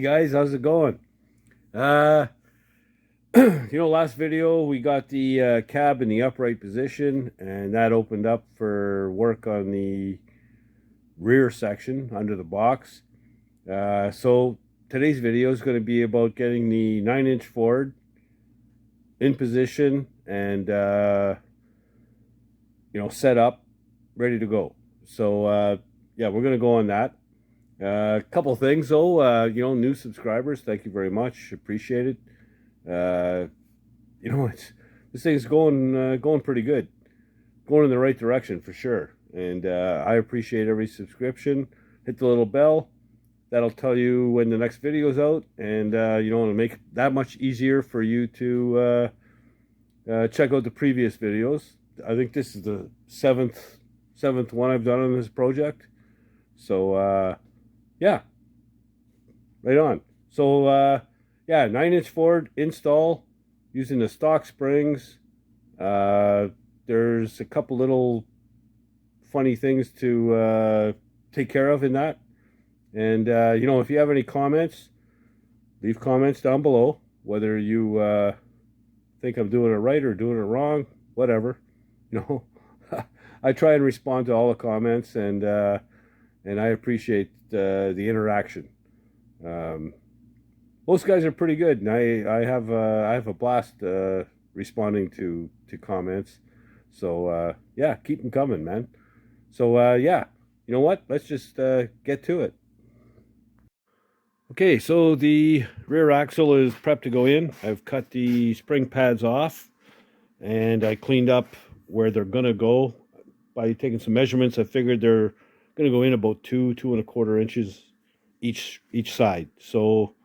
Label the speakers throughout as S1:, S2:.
S1: guys, how's it going? Uh, last video we got the cab in the upright position, and that opened up for work on the rear section under the box. So today's video is going to be about getting the 9-inch Ford in position and set up, ready to go. So yeah, we're going to go on that. A couple things though, new subscribers, thank you very much, appreciate it. This thing's going pretty good, going in the right direction for sure, and I appreciate every subscription. Hit the little bell, that'll tell you when the next video's out, and it'll make it that much easier for you to check out the previous videos. I think this is the seventh one I've done on this project, so yeah, right on. So yeah, 9-inch Ford install using the stock springs. There's a couple little funny things to take care of in that. And if you have any comments, leave comments down below, whether you think I'm doing it right or doing it wrong, whatever. I try and respond to all the comments, and I appreciate the interaction. Most guys are pretty good, and I have a blast responding to comments. So yeah, keep them coming, man. So yeah, you know what? Let's just get to it. Okay, so the rear axle is prepped to go in. I've cut the spring pads off, and I cleaned up where they're gonna go by taking some measurements. I figured they're going to go in about 2.25 inches each side. So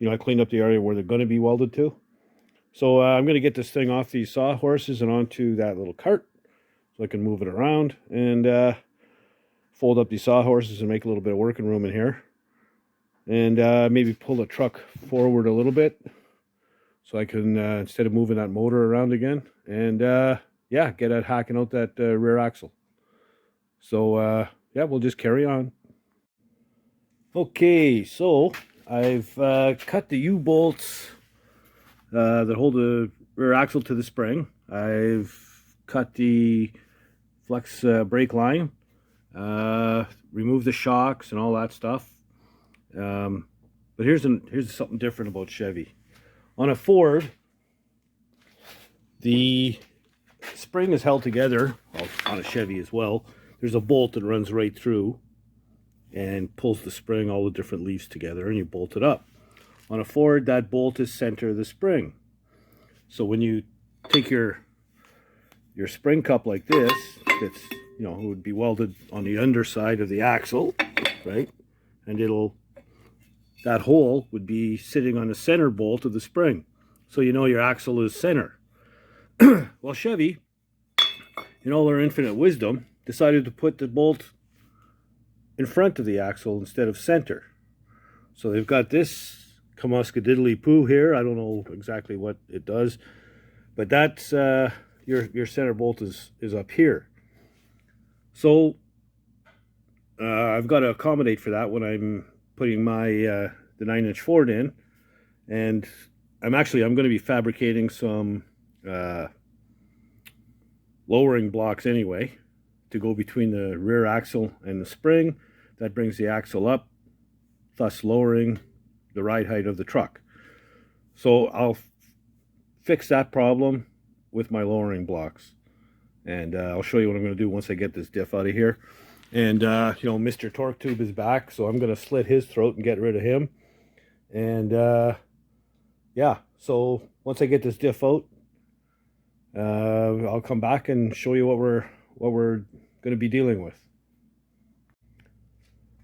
S1: I cleaned up the area where they're going to be welded to. So I'm going to get this thing off these sawhorses and onto that little cart so I can move it around and fold up these sawhorses and make a little bit of working room in here, and maybe pull the truck forward a little bit so I can instead of moving that motor around again, and yeah, get at hacking out that rear axle. So yeah, we'll just carry on. Okay, so I've cut the U-bolts that hold the rear axle to the spring. I've cut the flex brake line, removed the shocks and all that stuff. But here's something different about Chevy. On a Ford, the spring is held together, on a Chevy as well. There's a bolt that runs right through and pulls the spring, all the different leaves together, and you bolt it up. On a Ford, that bolt is center of the spring. So when you take your spring cup like this, it's it would be welded on the underside of the axle, right? And that hole would be sitting on the center bolt of the spring. So your axle is center. Well, Chevy, in all their infinite wisdom, decided to put the bolt in front of the axle instead of center. So they've got this kamuska-diddly-poo here. I don't know exactly what it does, but that's your center bolt is up here. So I've got to accommodate for that when I'm putting my the 9-inch Ford in, and I'm going to be fabricating some lowering blocks anyway to go between the rear axle and the spring. That brings the axle up, thus lowering the ride height of the truck. So I'll fix that problem with my lowering blocks, and I'll show you what I'm going to do once I get this diff out of here. And Mr. Torque Tube is back, so I'm going to slit his throat and get rid of him. And yeah, so once I get this diff out, I'll come back and show you what we're going to be dealing with.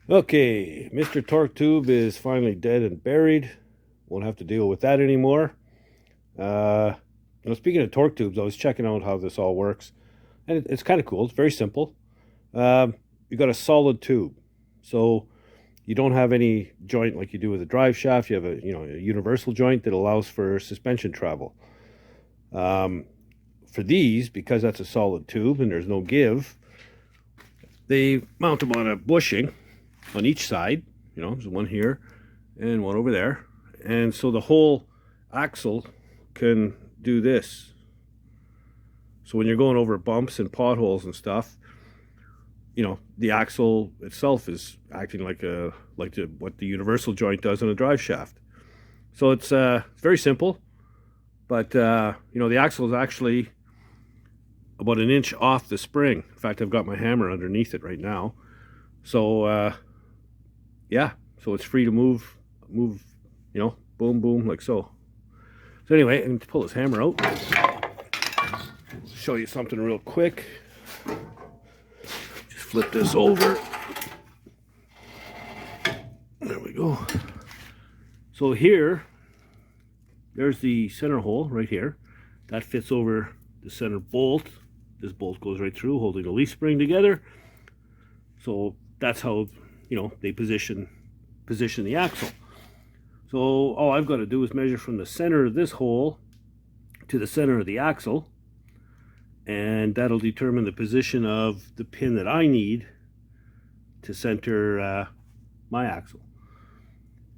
S1: Okay, Mr. Torque Tube is finally dead and buried. Won't have to deal with that anymore. Speaking of torque tubes, I was checking out how this all works, and it's kind of cool. It's very simple. You got a solid tube, so you don't have any joint like you do with a drive shaft. You have a a universal joint that allows for suspension travel. For these, because that's a solid tube and there's no give, they mount them on a bushing on each side. There's one here and one over there. And so the whole axle can do this. So when you're going over bumps and potholes and stuff, you know, the axle itself is acting like what the universal joint does in a drive shaft. So it's very simple, but you know, the axle is actually about an inch off the spring. In fact, I've got my hammer underneath it right now. So yeah, so it's free to move, you know, boom, boom, like so. So anyway, I'm going to pull this hammer out. Show you something real quick. Just flip this over. There we go. So here, there's the center hole right here. That fits over the center bolt. This bolt goes right through, holding the leaf spring together. So that's how, you know, they position the axle. So all I've got to do is measure from the center of this hole to the center of the axle, and that'll determine the position of the pin that I need to center my axle.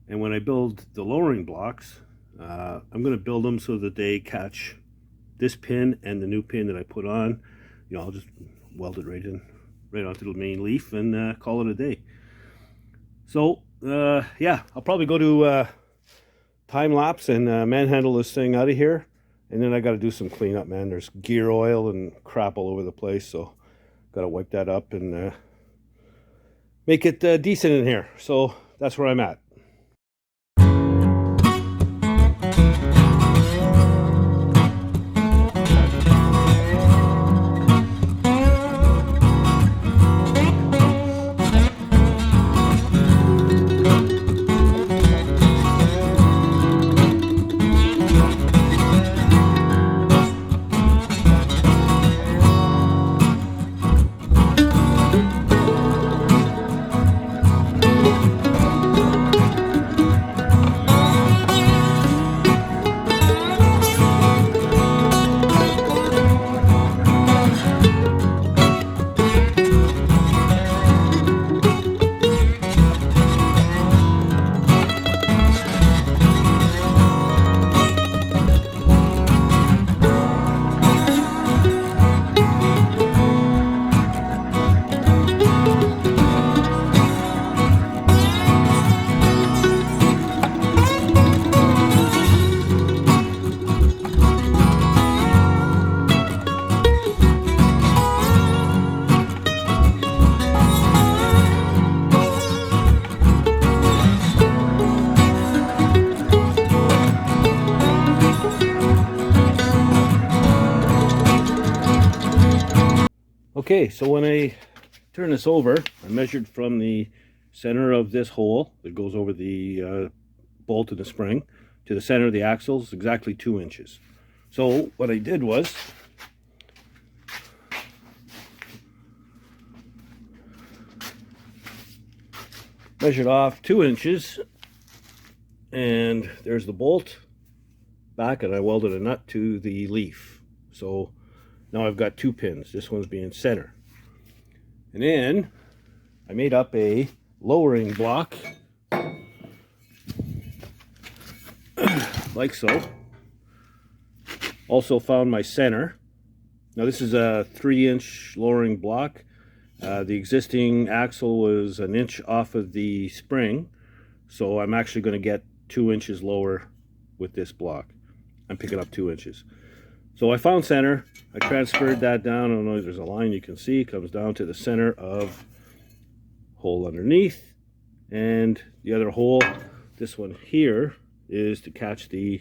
S1: And when I build the lowering blocks, I'm going to build them so that they catch this pin and the new pin that I put on. You know, I'll just weld it right onto the main leaf and call it a day. So yeah, I'll probably go to time lapse and manhandle this thing out of here, and then I got to do some cleanup, man. There's gear oil and crap all over the place, so got to wipe that up and make it decent in here. So that's where I'm at. Okay, so when I turn this over, I measured from the center of this hole that goes over the bolt and the spring to the center of the axles, exactly 2 inches. So what I did was measured off 2 inches, and there's the bolt back, and I welded a nut to the leaf. So now I've got 2 pins. This one's being center. And then I made up a lowering block like so. Also found my center. Now this is a 3-inch lowering block. The existing axle was an inch off of the spring, so I'm actually going to get 2 inches lower with this block. I'm picking up 2 inches. So I found center. I transferred that down. I don't know if there's a line you can see. It comes down to the center of hole underneath, and the other hole, this one here, is to catch the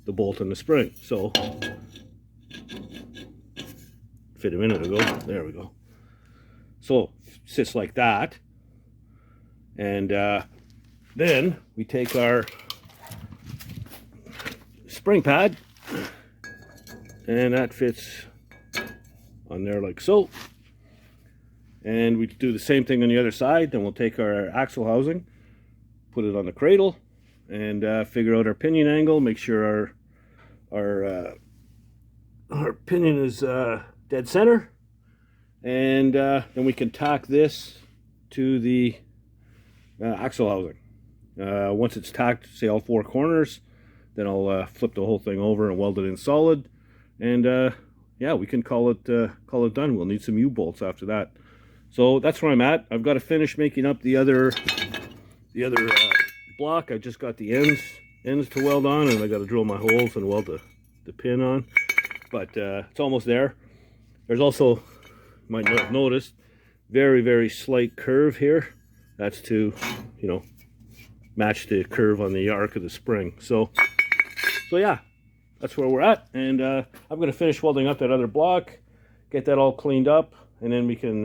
S1: bolt and the spring. So fit a minute ago. There we go. So sits like that, and then we take our spring pad, and that fits on there like so. And we do the same thing on the other side. Then we'll take our axle housing, put it on the cradle, and figure out our pinion angle. Make sure our pinion is dead center, and then we can tack this to the axle housing. Once it's tacked, say all 4 corners, then I'll flip the whole thing over and weld it in solid, and yeah, we can call it done. We'll need some U-bolts after that. So that's where I'm at. I've got to finish making up the other block. I just got the ends to weld on, and I got to drill my holes and weld the pin on. But it's almost there. There's also, you might not have noticed, very slight curve here. That's to, you know, match the curve on the arc of the spring. So yeah, that's where we're at. And I'm going to finish welding up that other block, get that all cleaned up, and then we can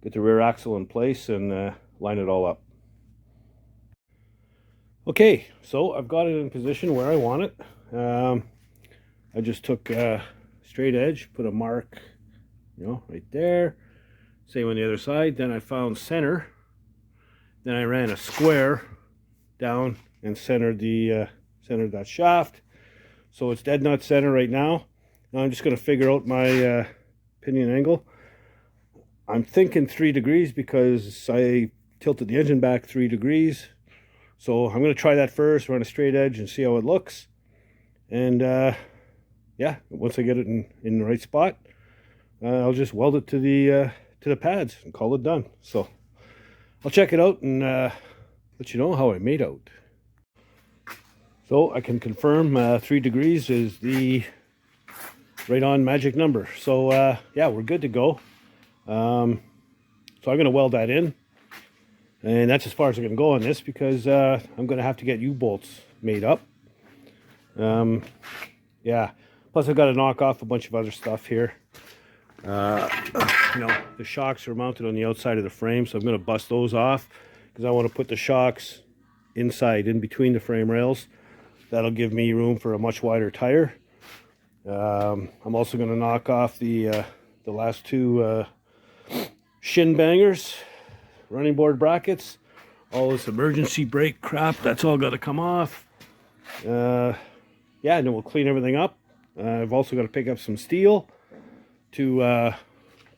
S1: get the rear axle in place and line it all up. Okay, so I've got it in position where I want it. I just took straight edge, put a mark, you know, right there. Same on the other side. Then I found center. Then I ran a square down and centered that shaft. So it's dead nut center right now. Now I'm just going to figure out my pinion angle. I'm thinking 3 degrees because I tilted the engine back 3 degrees. So I'm going to try that first, run a straight edge and see how it looks. And yeah, once I get it in the right spot, I'll just weld it to the pads and call it done. So I'll check it out and let you know how I made out. So I can confirm 3 degrees is the right on magic number. So yeah, we're good to go. So I'm going to weld that in. And that's as far as I can go on this because I'm going to have to get U-bolts made up. Yeah, plus I've got to knock off a bunch of other stuff here. You know, the shocks are mounted on the outside of the frame, so I'm going to bust those off because I want to put the shocks inside, in between the frame rails. That'll give me room for a much wider tire. I'm also going to knock off the last 2 shin bangers, running board brackets, all this emergency brake crap, that's all got to come off. Yeah, and then we'll clean everything up. I've also got to pick up some steel to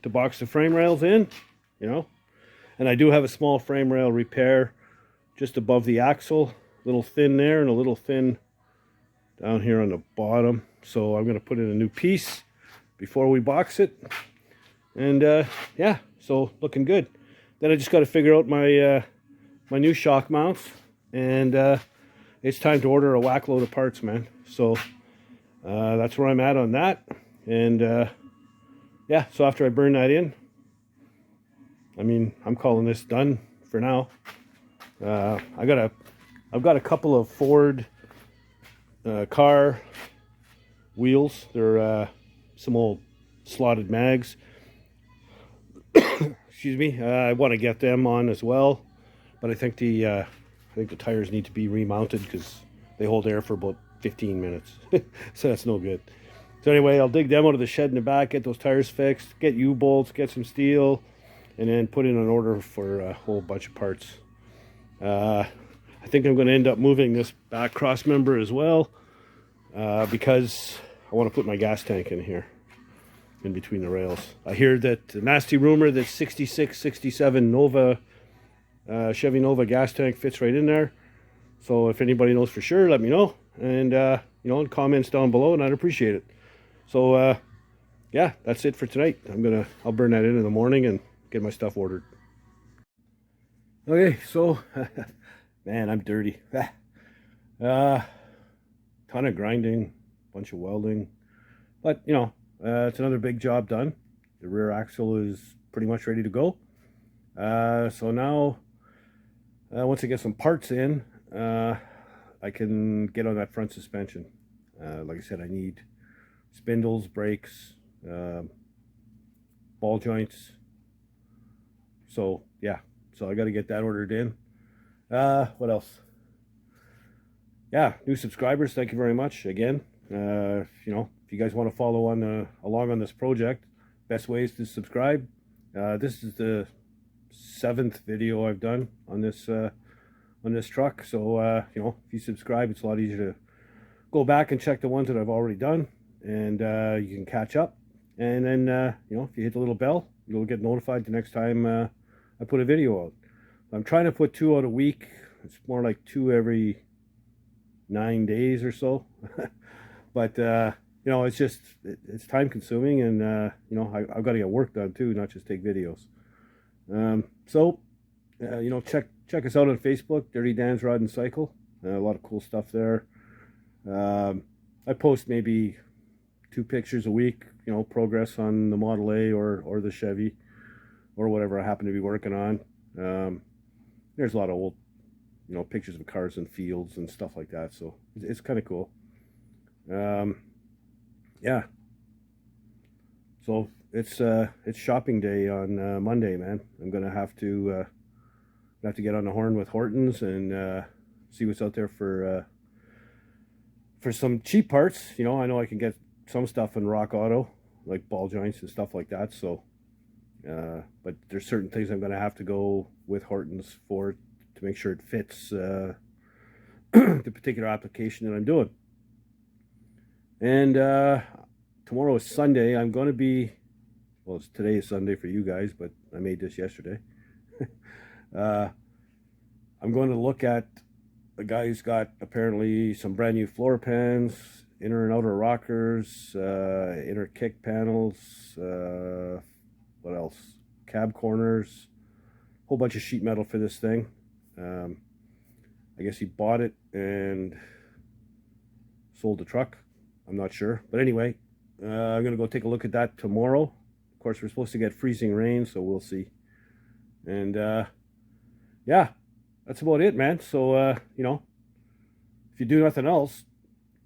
S1: box the frame rails in, you know. And I do have a small frame rail repair just above the axle, a little thin there and a little thin down here on the bottom. So I'm going to put in a new piece before we box it. And yeah, so looking good. Then I just got to figure out my my new shock mounts, and it's time to order a whack load of parts, man. So that's where I'm at on that. And yeah, so after I burn that in, I mean, I'm calling this done for now. I've got a couple of Ford car wheels. They're some old slotted mags. Excuse me. I want to get them on as well, but I think the tires need to be remounted because they hold air for about 15 minutes. So that's no good. So anyway, I'll dig them out of the shed in the back, get those tires fixed, get U-bolts, get some steel, and then put in an order for a whole bunch of parts. I think I'm going to end up moving this back cross member as well because I want to put my gas tank in here, in between the rails. I hear that the nasty rumor that 66, 67 Nova, Chevy Nova gas tank fits right in there. So if anybody knows for sure, let me know. And, you know, in comments down below, and I'd appreciate it. So, yeah, that's it for tonight. I'll burn that in the morning and get my stuff ordered. Okay, so, man, I'm dirty. Ton of grinding, bunch of welding. But, you know, it's another big job done. The rear axle is pretty much ready to go. So now, once I get some parts in, I can get on that front suspension. Like I said, I need spindles, brakes, ball joints. So, yeah. So I got to get that ordered in. What else? Yeah, new subscribers, thank you very much again. You know, if you guys want to follow on along on this project, best way is to subscribe. This is the 7th video I've done on this truck. So you know, if you subscribe, it's a lot easier to go back and check the ones that I've already done, and you can catch up. And then you know, if you hit the little bell, you'll get notified the next time I put a video out. I'm trying to put 2 out a week. It's more like 2 every 9 days or so. But you know, it's just it's time consuming, and you know, I've got to get work done too, not just take videos. So you know, check us out on Facebook, Dirty Dan's Rod and Cycle. A lot of cool stuff there. I post maybe 2 pictures a week, you know, progress on the Model A or the Chevy or whatever I happen to be working on. There's a lot of old, you know, pictures of cars in fields and stuff like that, so it's kind of cool. Yeah, so it's shopping day on Monday, man. I'm gonna have to get on the horn with Hortons and see what's out there for some cheap parts. You know, I know I can get some stuff in Rock Auto, like ball joints and stuff like that. So, but there's certain things I'm gonna have to go with Hortons for to make sure it fits the particular application that I'm doing. And tomorrow is Sunday. I'm going to be, well, today is Sunday for you guys, but I made this yesterday. I'm going to look at a guy who's got apparently some brand new floor pans, inner and outer rockers, inner kick panels, what else? Cab corners, whole bunch of sheet metal for this thing. I guess he bought it and sold the truck. I'm not sure. But anyway, I'm going to go take a look at that tomorrow. Of course, we're supposed to get freezing rain, so we'll see. And yeah, that's about it, man. So, you know, if you do nothing else,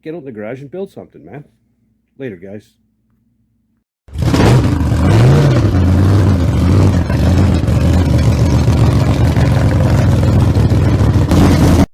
S1: get out in the garage and build something, man. Later, guys.